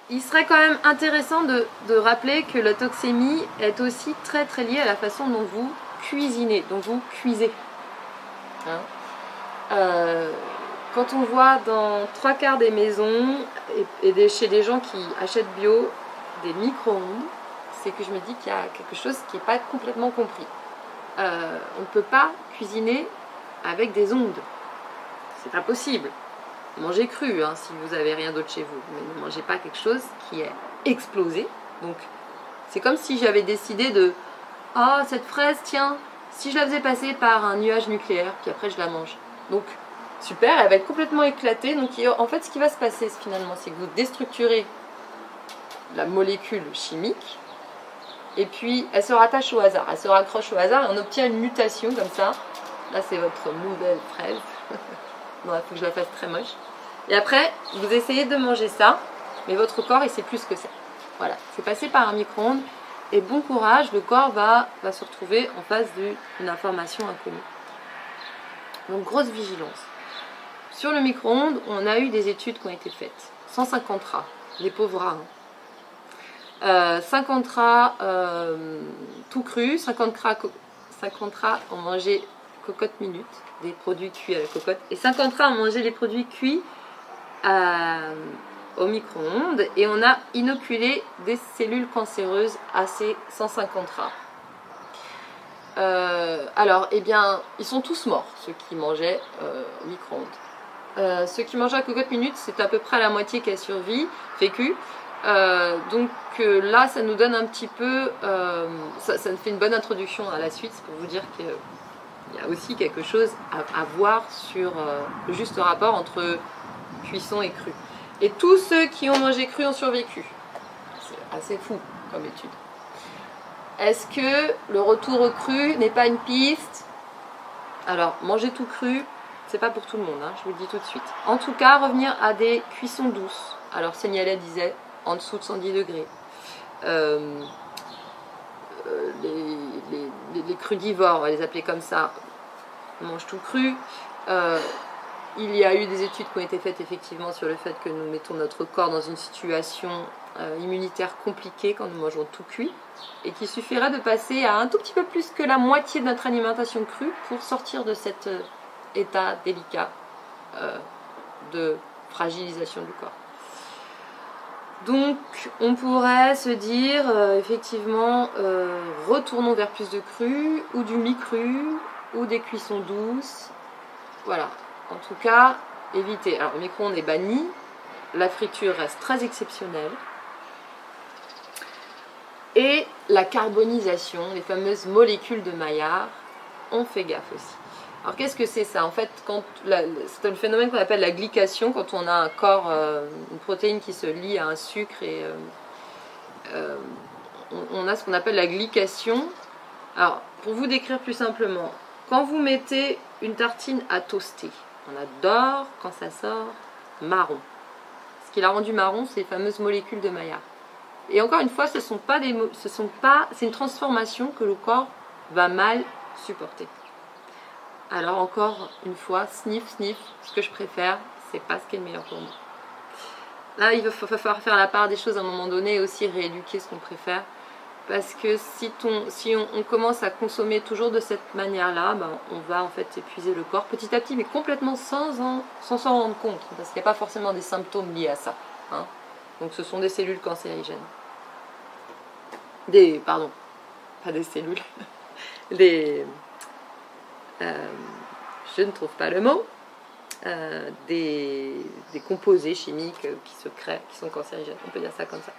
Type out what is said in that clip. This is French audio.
il serait quand même intéressant de rappeler que la toxémie est aussi très très liée à la façon dont vous cuisinez, dont vous cuisez. Hein, quand on voit dans 3/4 des maisons chez des gens qui achètent bio des micro-ondes, c'est que je me dis qu'il y a quelque chose qui n'est pas complètement compris. On ne peut pas cuisiner avec des ondes. C'est pas possible. Mangez cru hein, si vous n'avez rien d'autre chez vous, mais ne mangez pas quelque chose qui est explosé. Donc c'est comme si j'avais décidé de « Ah, cette fraise, tiens, si je la faisais passer par un nuage nucléaire, puis après je la mange. » Donc super, elle va être complètement éclatée. Donc en fait, ce qui va se passer finalement, c'est que vous déstructurez la molécule chimique et puis elle se rattache au hasard, elle se raccroche au hasard et on obtient une mutation comme ça. Là, c'est votre nouvelle fraise. Non, il faut que je la fasse très moche. Et après, vous essayez de manger ça, mais votre corps, il sait plus ce que c'est. Voilà, c'est passé par un micro-ondes et bon courage, le corps va se retrouver en face d'une information inconnue. Donc, grosse vigilance. Sur le micro-ondes, on a eu des études qui ont été faites. 150 rats, les pauvres rats. Hein. 50 rats tout crus, 50 rats ont mangé cocotte minute, des produits cuits à la cocotte, et 50 rats ont mangé les produits cuits au micro-ondes, et on a inoculé des cellules cancéreuses à ces 150 rats. Alors, eh bien, ils sont tous morts, ceux qui mangeaient au micro-ondes. Ceux qui mangeaient à cocotte minute, c'est à peu près la moitié qui a vécu. Donc là, ça nous donne un petit peu, ça nous fait une bonne introduction à la suite, c'est pour vous dire qu'il y a aussi quelque chose à voir sur le juste rapport entre cuisson et cru. Et tous ceux qui ont mangé cru ont survécu. C'est assez fou comme étude. Est-ce que le retour au cru n'est pas une piste? Alors, manger tout cru, c'est pas pour tout le monde, hein, je vous le dis tout de suite. En tout cas, revenir à des cuissons douces. Alors, Seignelay disait en dessous de 110 degrés. Les crudivores, on va les appeler comme ça, mangent tout cru. Il y a eu des études qui ont été faites effectivement sur le fait que nous mettons notre corps dans une situation immunitaire compliquée quand nous mangeons tout cuit et qu'il suffirait de passer à un tout petit peu plus que la moitié de notre alimentation crue pour sortir de cet état délicat de fragilisation du corps. Donc on pourrait se dire effectivement retournons vers plus de cru ou du mi-cru ou des cuissons douces. Voilà, en tout cas évitez. Alors le micro-ondes est banni, la friture reste très exceptionnelle. Et la carbonisation, les fameuses molécules de Maillard, on fait gaffe aussi. Alors qu'est-ce que c'est ça? En fait, c'est un phénomène qu'on appelle la glycation, quand on a un corps, une protéine qui se lie à un sucre et on a ce qu'on appelle la glycation. Alors, pour vous décrire plus simplement, quand vous mettez une tartine à toaster, on adore quand ça sort marron. Ce qui l'a rendu marron, c'est les fameuses molécules de Maillard. Et encore une fois, c'est une transformation que le corps va mal supporter. Alors encore une fois, sniff, ce que je préfère, c'est pas ce qui est le meilleur pour moi. Là, il va falloir faire la part des choses à un moment donné et aussi rééduquer ce qu'on préfère. Parce que si on commence à consommer toujours de cette manière-là, ben, on va en fait épuiser le corps petit à petit, mais complètement sans s'en rendre compte. Parce qu'il n'y a pas forcément des symptômes liés à ça. Hein. Donc ce sont des cellules cancérigènes. Pardon, pas des cellules. Je ne trouve pas le mot. Des composés chimiques qui se créent, qui sont cancérigènes. On peut dire ça comme ça.